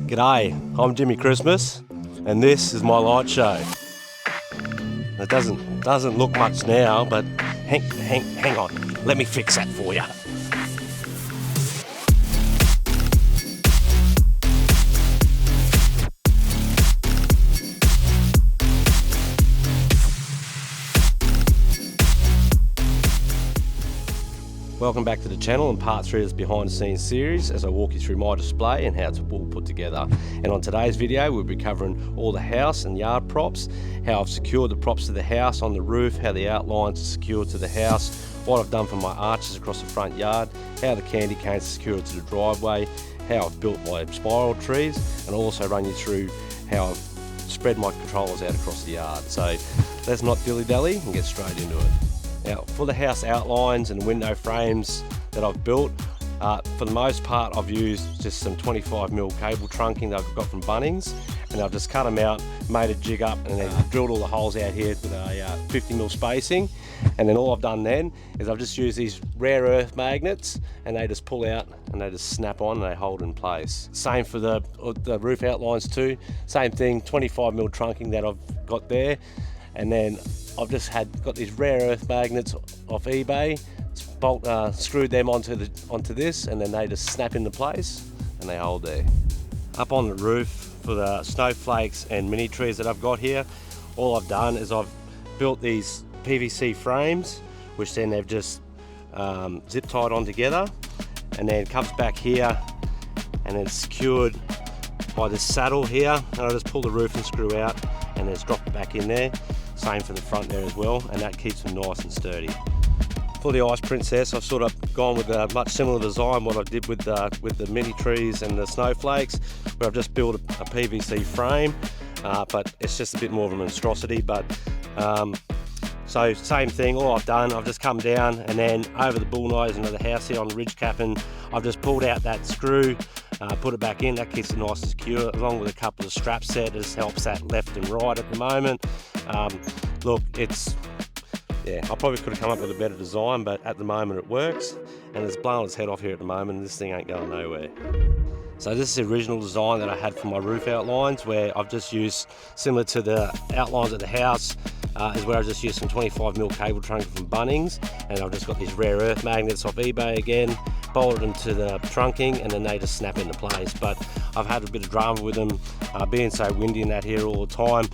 G'day, I'm Jimmy Christmas, and this is my light show. It doesn't look much now, but hang on, let me fix that for you. Welcome back to the channel and part 3 of this behind the scenes series as I walk you through my display and how it's all put together. And on today's video we'll be covering all the house and yard props, how I've secured the props to the house on the roof, how the outlines are secured to the house, what I've done for my arches across the front yard, how the candy canes are secured to the driveway, how I've built my spiral trees, and I'll also run you through how I've spread my controllers out across the yard. So let's not dilly-dally and get straight into it. Now, for the house outlines and window frames that I've built, for the most part I've used just some 25mm cable trunking that I've got from Bunnings, and I've just cut them out, made a jig up, and then drilled all the holes out here with a 50mm spacing. And then all I've done then is I've just used these rare earth magnets, and they just pull out and they just snap on and they hold in place. Same for the roof outlines too, same thing, 25mm trunking that I've got there. And then I've just got these rare earth magnets off eBay, screwed them onto this, and then they just snap into place and they hold there. Up on the roof for the snowflakes and mini trees that I've got here, all I've done is I've built these PVC frames, which then they've just zip tied on together, and then it comes back here and it's secured by this saddle here, and I just pull the roof and screw out and then it's dropped back in there. Same for the front there as well, and that keeps them nice and sturdy. For the Ice Princess, I've sort of gone with a much similar design what I did with the mini trees and the snowflakes, where I've just built a PVC frame, but it's just a bit more of a monstrosity. But so same thing, all I've done, I've just come down and then over the bull nose into the house here on the ridge cap, and I've just pulled out that screw, put it back in. That keeps it nice and secure, along with a couple of straps there. It just helps that left and right at the moment. Look, I probably could have come up with a better design, but at the moment it works, and it's blowing its head off here at the moment, and this thing ain't going nowhere. So this is the original design that I had for my roof outlines, where I've just used, similar to the outlines of the house, is where I've just used some 25mm cable trunking from Bunnings, and I've just got these rare earth magnets off eBay again, bolted them to the trunking, and then they just snap into place. But I've had a bit of drama with them, being so windy and that here all the time.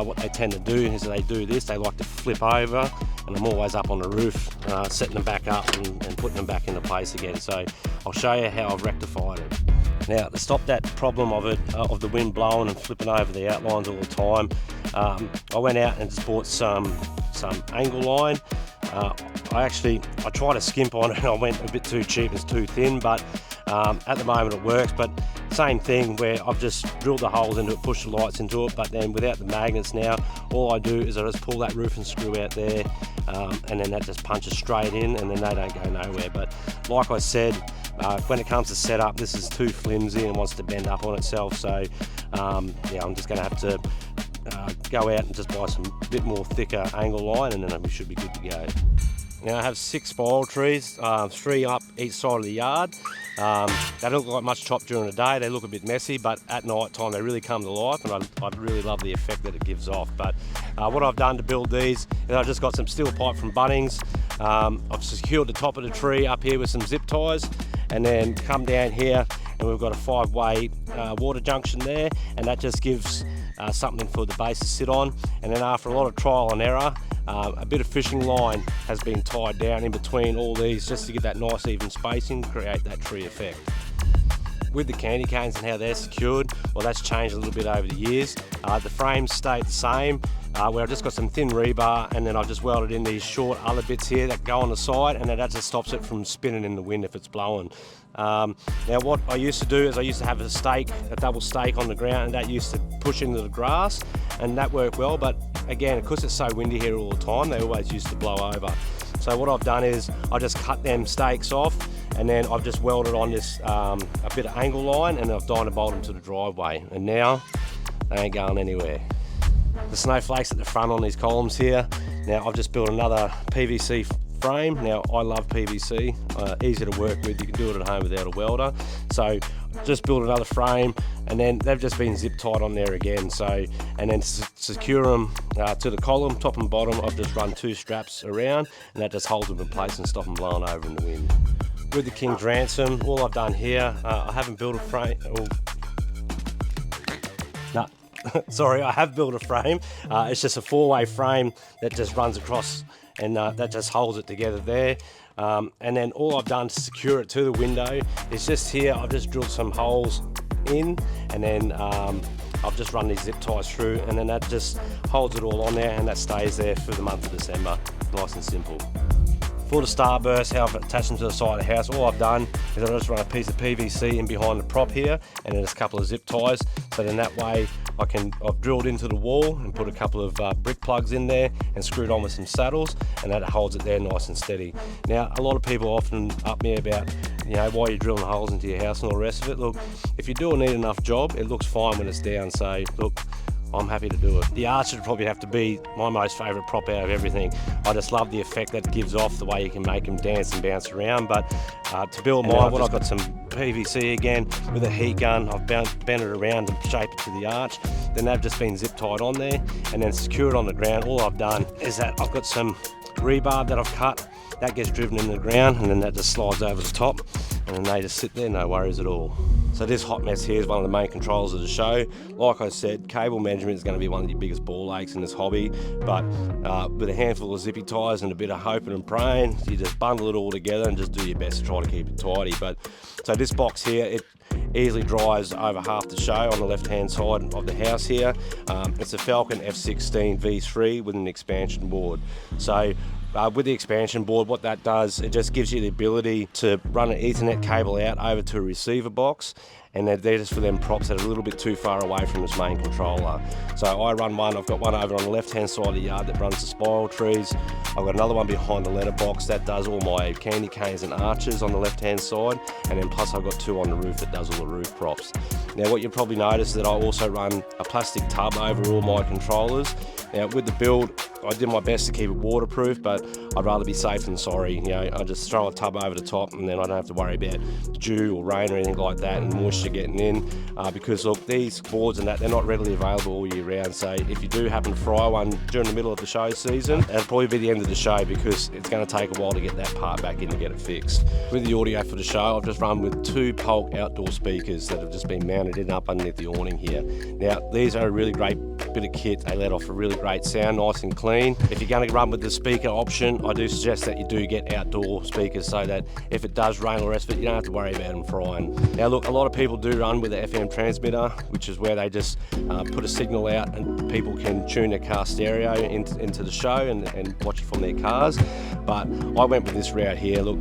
What they tend to do is they do this, they like to flip over, and I'm always up on the roof setting them back up and putting them back into place again. So I'll show you how I've rectified it. Now, to stop that problem of the wind blowing and flipping over the outlines all the time, I went out and just bought some angle line. I tried to skimp on it and I went a bit too cheap, it's too thin, but at the moment it works. But same thing, where I've just drilled the holes into it, pushed the lights into it, but then without the magnets now, all I do is I just pull that roof and screw out there, and then that just punches straight in, and then they don't go nowhere. But like I said, when it comes to setup, this is too flimsy and wants to bend up on itself. So I'm just going to have to go out and just buy some bit more thicker angle line, and then we should be good to go. Now I have 6 spiral trees, 3 up each side of the yard. They don't look like much chopped during the day, they look a bit messy, but at night time they really come to life, and I really love the effect that it gives off. But what I've done to build these is I've just got some steel pipe from Bunnings. I've secured the top of the tree up here with some zip ties, and then come down here and we've got a 5-way water junction there, and that just gives something for the base to sit on. And then after a lot of trial and error, a bit of fishing line has been tied down in between all these just to get that nice even spacing, create that tree effect. With the candy canes and how they're secured, well, that's changed a little bit over the years. The frames stayed the same, where I've just got some thin rebar, and then I've just welded in these short other bits here that go on the side, and then that just stops it from spinning in the wind if it's blowing. Now what I used to do is I used to have a double stake on the ground, and that used to push into the grass, and that worked well. But again, because it's so windy here all the time, they always used to blow over. So what I've done is I just cut them stakes off, and then I've just welded on this a bit of angle line, and I've dynabolted them to the driveway, and now they ain't going anywhere. The snowflakes at the front on these columns here, now I've just built another PVC frame. Now I love PVC, easy to work with, you can do it at home without a welder. So just built another frame, and then they've just been zip tied on there again. So, and then to secure them to the column, top and bottom, I've just run 2 straps around, and that just holds them in place and stop them blowing over in the wind. With the King's Ransom, all I've done here, I haven't built a frame. No, sorry, I have built a frame. It's just a 4-way frame that just runs across, and that just holds it together there. And then all I've done to secure it to the window is just here, I've just drilled some holes in, and then I've just run these zip ties through, and then that just holds it all on there, and that stays there for the month of December. Nice and simple. For the starburst, how I've attached them to the side of the house, all I've done is I've just run a piece of PVC in behind the prop here, and then just a couple of zip ties. So then that way I've drilled into the wall and put a couple of brick plugs in there and screwed on with some saddles, and that holds it there nice and steady. Now, a lot of people often up me about, you know, why you're drilling holes into your house and all the rest of it. Look, if you do a neat enough job, it looks fine when it's down. So look, I'm happy to do it. The arch would probably have to be my most favourite prop out of everything. I just love the effect that it gives off, the way you can make them dance and bounce around. But to build mine, I've got some PVC again with a heat gun. I've bent it around and shaped it to the arch. Then they've just been zip tied on there and then secured on the ground. All I've done is that I've got some rebar that I've cut. That gets driven in the ground, and then that just slides over the top, and then they just sit there, no worries at all. So this hot mess here is one of the main controls of the show. Like I said, cable management is going to be one of the biggest ball aches in this hobby, but with a handful of zippy ties and a bit of hoping and praying, you just bundle it all together and just do your best to try to keep it tidy. But so this box here, it easily dries over half the show on the left hand side of the house here. It's a Falcon F16 V3 with an expansion board. So with the expansion board, what that does, it just gives you the ability to run an Ethernet cable out over to a receiver box, and they're just for them props that are a little bit too far away from this main controller. So I run one, I've got one over on the left hand side of the yard that runs the spiral trees. I've got another one behind the letterbox that does all my candy canes and arches on the left hand side, and then plus I've got 2 on the roof that does all the roof props. Now what you'll probably notice is that I also run a plastic tub over all my controllers. Now with the build, I did my best to keep it waterproof, but I'd rather be safe than sorry. You know, I just throw a tub over the top, and then I don't have to worry about dew or rain or anything like that and moisture getting in, because look, these boards and that, they're not readily available all year round. So if you do happen to fry one during the middle of the show season, that'll probably be the end of the show, because it's going to take a while to get that part back in and get it fixed. With the audio for the show, I've just run with 2 Polk outdoor speakers that have just been mounted in up underneath the awning here. Now these are a really great bit of kit. They let off a really great sound, nice and clean. If you're going to run with the speaker option, I do suggest that you do get outdoor speakers, so that if it does rain or the rest of it, you don't have to worry about them frying. Now look, a lot of people do run with an FM transmitter, which is where they just put a signal out and people can tune their car stereo into the show and watch it from their cars. But I went with this route here. Look,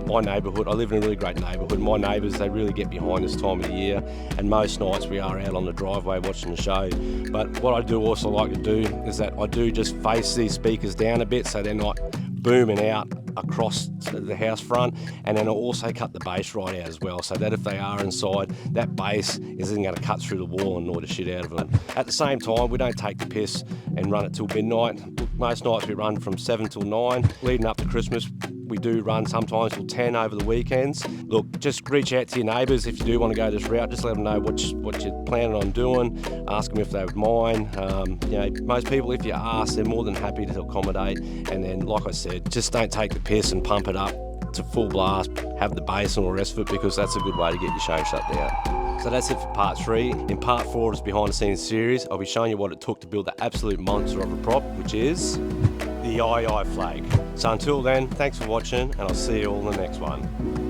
my neighbourhood, I live in a really great neighbourhood. My neighbours, they really get behind this time of the year, and most nights we are out on the driveway watching the show. But what I do also like to do is that I do just face these speakers down a bit so they're not booming out across the house front, and then I also cut the bass right out as well, so that if they are inside, that bass isn't going to cut through the wall and annoy the shit out of them. At the same time, we don't take the piss and run it till midnight. Most nights we run from 7 till 9. Leading up to Christmas, we do run sometimes till 10 over the weekends. Look, just reach out to your neighbours if you do want to go this route. Just let them know what you're planning on doing. Ask them if they would mind. You know, most people, if you ask, they're more than happy to accommodate. And then, like I said, just don't take the piss and pump it up to full blast, have the bass and all the rest of it, because that's a good way to get your show shut down. So that's it for part 3. In part 4 of this behind the scenes series, I'll be showing you what it took to build the absolute monster of a prop, which is the II flag. So until then, thanks for watching, and I'll see you all in the next one.